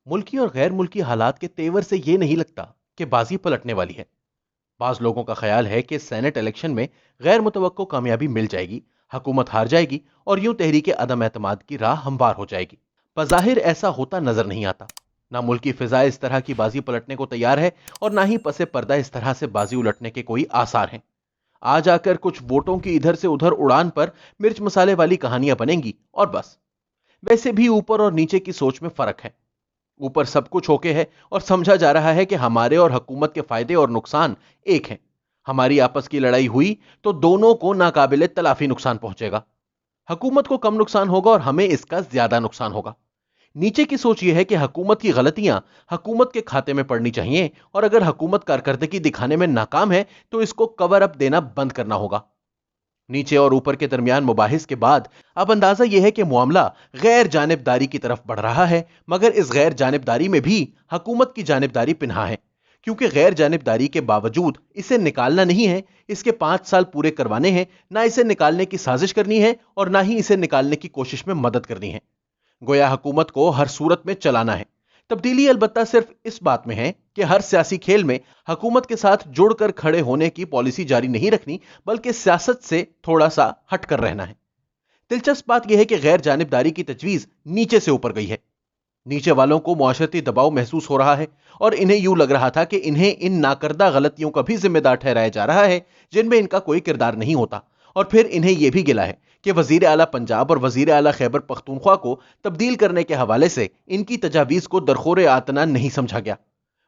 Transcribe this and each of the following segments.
ملکی اور غیر ملکی حالات کے تیور سے یہ نہیں لگتا کہ بازی پلٹنے والی ہے۔ بعض لوگوں کا خیال ہے کہ سینٹ الیکشن میں غیر متوقع کامیابی مل جائے گی، حکومت ہار جائے گی اور یوں تحریک عدم اعتماد کی راہ ہموار ہو جائے گی۔ بظاہر ایسا ہوتا نظر نہیں آتا۔ نہ ملکی فضا اس طرح کی بازی پلٹنے کو تیار ہے اور نہ ہی پس پردہ اس طرح سے بازی الٹنے کے کوئی آثار ہیں۔ آج آ کر کچھ ووٹوں کی ادھر سے ادھر اڑان پر مرچ مسالے والی کہانیاں بنیں گی اور بس۔ ویسے بھی اوپر اور نیچے کی سوچ میں فرق ہے۔ اوپر سب کچھ اوکے ہے اور سمجھا جا رہا ہے کہ ہمارے اور حکومت کے فائدے اور نقصان ایک ہیں۔ ہماری آپس کی لڑائی ہوئی تو دونوں کو ناقابل تلافی نقصان پہنچے گا۔ حکومت کو کم نقصان ہوگا اور ہمیں اس کا زیادہ نقصان ہوگا۔ نیچے کی سوچ یہ ہے کہ حکومت کی غلطیاں حکومت کے کھاتے میں پڑنی چاہیے اور اگر حکومت کارکردگی دکھانے میں ناکام ہے تو اس کو کور اپ دینا بند کرنا ہوگا۔ نیچے اور اوپر کے درمیان مباحث کے بعد اب اندازہ یہ ہے کہ معاملہ غیر جانبداری کی طرف بڑھ رہا ہے، مگر اس غیر جانبداری میں بھی حکومت کی جانبداری پنہاں ہے، کیونکہ غیر جانبداری کے باوجود اسے نکالنا نہیں ہے، اس کے 5 سال پورے کروانے ہیں، نہ اسے نکالنے کی سازش کرنی ہے اور نہ ہی اسے نکالنے کی کوشش میں مدد کرنی ہے۔ گویا حکومت کو ہر صورت میں چلانا ہے۔ تبدیلی البتہ صرف اس بات میں ہے کہ ہر سیاسی کھیل میں حکومت کے ساتھ جڑ کر کھڑے ہونے کی پالیسی جاری نہیں رکھنی، بلکہ سیاست سے تھوڑا سا ہٹ کر رہنا ہے۔ دلچسپ بات یہ ہے کہ غیر جانبداری کی تجویز نیچے سے اوپر گئی ہے۔ نیچے والوں کو معاشرتی دباؤ محسوس ہو رہا ہے اور انہیں یوں لگ رہا تھا کہ انہیں ان ناکردہ غلطیوں کا بھی ذمہ دار ٹھہرایا جا رہا ہے جن میں ان کا کوئی کردار نہیں ہوتا، اور پھر انہیں یہ بھی گلا ہے کہ وزیر اعلیٰ پنجاب اور وزیر اعلیٰ خیبر پختونخوا کو تبدیل کرنے کے حوالے سے ان کی تجاویز کو درخور آتنا نہیں سمجھا گیا۔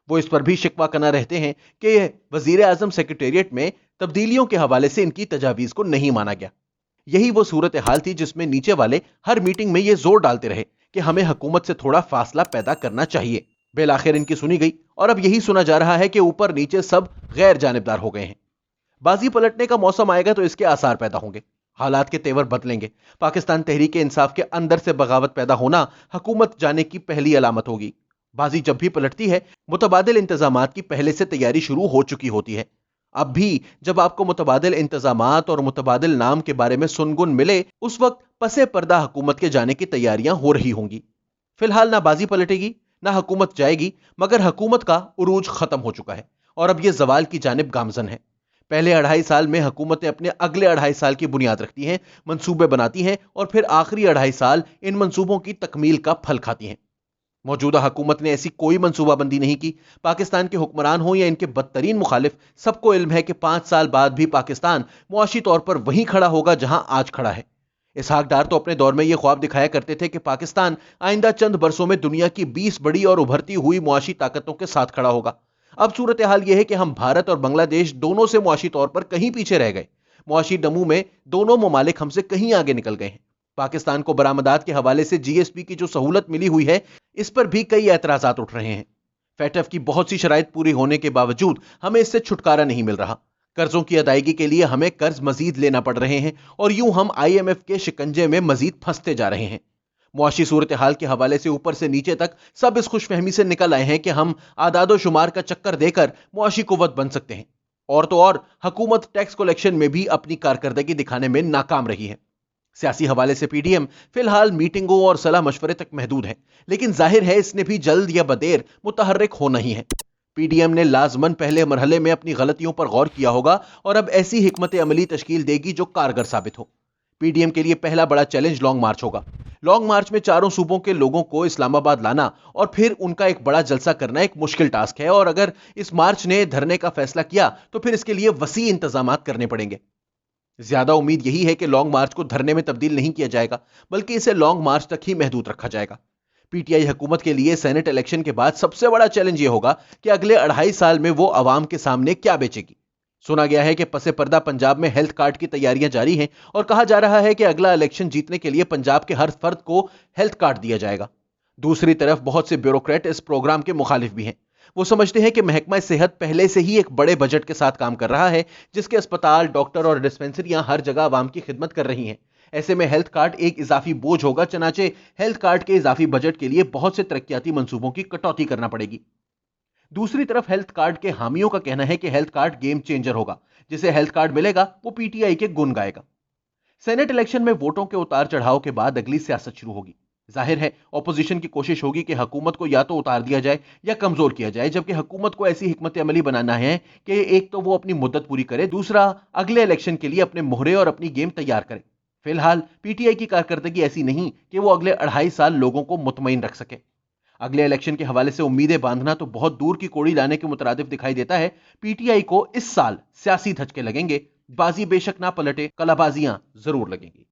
وہ اس پر بھی شکوہ کنا رہتے ہیں کہ وزیر اعظم سیکریٹریٹ میں تبدیلیوں کے حوالے سے ان کی تجاویز کو نہیں مانا گیا۔ یہی وہ صورتحال تھی جس میں نیچے والے ہر میٹنگ میں یہ زور ڈالتے رہے کہ ہمیں حکومت سے تھوڑا فاصلہ پیدا کرنا چاہیے۔ بالآخر ان کی سنی گئی اور اب یہی سنا جا رہا ہے کہ اوپر نیچے سب غیر جانبدار ہو گئے ہیں۔ بازی پلٹنے کا موسم آئے گا تو اس کے آثار پیدا ہوں گے، حالات کے تیور بدلیں گے۔ پاکستان تحریک انصاف کے اندر سے بغاوت پیدا ہونا حکومت جانے کی پہلی علامت ہوگی۔ بازی جب بھی پلٹتی ہے، متبادل انتظامات کی پہلے سے تیاری شروع ہو چکی ہوتی ہے۔ اب بھی جب آپ کو متبادل انتظامات اور متبادل نام کے بارے میں سنگن ملے، اس وقت پسے پردہ حکومت کے جانے کی تیاریاں ہو رہی ہوں گی۔ فی الحال نہ بازی پلٹے گی نہ حکومت جائے گی، مگر حکومت کا عروج ختم ہو چکا ہے اور اب یہ زوال کی جانب گامزن ہے۔ پہلے 2.5 سال میں حکومتیں اپنے اگلے 2.5 سال کی بنیاد رکھتی ہیں، منصوبے بناتی ہیں اور پھر آخری 2.5 سال ان منصوبوں کی تکمیل کا پھل کھاتی ہیں۔ موجودہ حکومت نے ایسی کوئی منصوبہ بندی نہیں کی۔ پاکستان کے حکمران ہوں یا ان کے بدترین مخالف، سب کو علم ہے کہ 5 سال بعد بھی پاکستان معاشی طور پر وہیں کھڑا ہوگا جہاں آج کھڑا ہے۔ اسحاق ڈار تو اپنے دور میں یہ خواب دکھایا کرتے تھے کہ پاکستان آئندہ چند برسوں میں دنیا کی 20 بڑی اور ابھرتی ہوئی معاشی طاقتوں کے ساتھ کھڑا ہوگا۔ اب صورتحال یہ ہے کہ ہم بھارت اور بنگلہ دیش دونوں سے معاشی طور پر کہیں پیچھے رہ گئے۔ معاشی نمو میں دونوں ممالک ہم سے کہیں آگے نکل گئے ہیں۔ پاکستان کو برآمدات کے حوالے سے جی ایس پی کی جو سہولت ملی ہوئی ہے، اس پر بھی کئی اعتراضات اٹھ رہے ہیں۔ فیٹف کی بہت سی شرائط پوری ہونے کے باوجود ہمیں اس سے چھٹکارا نہیں مل رہا۔ قرضوں کی ادائیگی کے لیے ہمیں قرض مزید لینا پڑ رہے ہیں اور یوں ہم آئی ایم ایف کے شکنجے میں مزید پھنستے جا رہے ہیں۔ معاشی صورتحال کے حوالے سے اوپر سے نیچے تک سب اس خوش فہمی سے نکل آئے ہیں کہ ہم اعداد و شمار کا چکر دے کر معاشی قوت بن سکتے ہیں، اور تو اور حکومت ٹیکس کلیکشن میں بھی اپنی کارکردگی دکھانے میں ناکام رہی ہے۔ سیاسی حوالے سے پی ڈی ایم فی الحال میٹنگوں اور صلاح مشورے تک محدود ہے، لیکن ظاہر ہے اس نے بھی جلد یا بدیر متحرک ہونا ہی ہے۔ پی ڈی ایم نے لازماً پہلے مرحلے میں اپنی غلطیوں پر غور کیا ہوگا اور اب ایسی حکمت عملی تشکیل دے گی جو کارگر ثابت ہو۔ پی ڈی ایم کے لیے پہلا بڑا چیلنج لانگ مارچ ہوگا۔ لانگ مارچ میں چاروں صوبوں کے لوگوں کو اسلام آباد لانا اور پھر ان کا ایک بڑا جلسہ کرنا ایک مشکل ٹاسک ہے، اور اگر اس مارچ نے دھرنے کا فیصلہ کیا تو پھر اس کے لیے وسیع انتظامات کرنے پڑیں گے۔ زیادہ امید یہی ہے کہ لانگ مارچ کو دھرنے میں تبدیل نہیں کیا جائے گا، بلکہ اسے لانگ مارچ تک ہی محدود رکھا جائے گا۔ پی ٹی آئی حکومت کے لیے سینٹ الیکشن کے بعد سب سے بڑا چیلنج یہ ہوگا کہ اگلے 2.5 سال میں وہ عوام کے سامنے کیا بیچے گی۔ سنا گیا ہے کہ پس پردہ پنجاب میں ہیلتھ کارڈ کی تیاریاں جاری ہیں اور کہا جا رہا ہے کہ اگلا الیکشن جیتنے کے لیے پنجاب کے ہر فرد کو ہیلتھ کارڈ دیا جائے گا۔ دوسری طرف بہت سے بیوروکریٹ اس پروگرام کے مخالف بھی ہیں۔ وہ سمجھتے ہیں کہ محکمہ صحت پہلے سے ہی ایک بڑے بجٹ کے ساتھ کام کر رہا ہے، جس کے اسپتال، ڈاکٹر اور ڈسپنسریاں ہر جگہ عوام کی خدمت کر رہی ہیں۔ ایسے میں ہیلتھ کارڈ ایک اضافی بوجھ ہوگا، چنانچہ ہیلتھ کارڈ کے اضافی بجٹ کے لیے بہت سے ترقیاتی منصوبوں کی کٹوتی کرنا پڑے گی۔ دوسری طرف ہیلتھ کارڈ کے حامیوں کا کہنا ہے کہ ہیلتھ کارڈ گیم چینجر ہوگا۔ جسے ہیلتھ کارڈ ملے گا وہ پی ٹی آئی کے گن گائے گا۔ سینٹ الیکشن میں ووٹوں کے اتار چڑھاؤ کے بعد اگلی سیاست شروع ہوگی۔ ظاہر ہے اپوزیشن کی کوشش ہوگی کہ حکومت کو یا تو اتار دیا جائے یا کمزور کیا جائے، جبکہ حکومت کو ایسی حکمت عملی بنانا ہے کہ ایک تو وہ اپنی مدت پوری کرے، دوسرا اگلے الیکشن کے لیے اپنے مہرے اور اپنی گیم تیار کرے۔ فی الحال پی ٹی آئی کی کارکردگی ایسی نہیں کہ وہ اگلے 2.5 سال لوگوں کو مطمئن رکھ سکے۔ اگلے الیکشن کے حوالے سے امیدیں باندھنا تو بہت دور کی کوڑی لانے کے مترادف دکھائی دیتا ہے۔ پی ٹی آئی کو اس سال سیاسی دھچکے لگیں گے، بازی بے شک نہ پلٹے، کلا بازیاں ضرور لگیں گی۔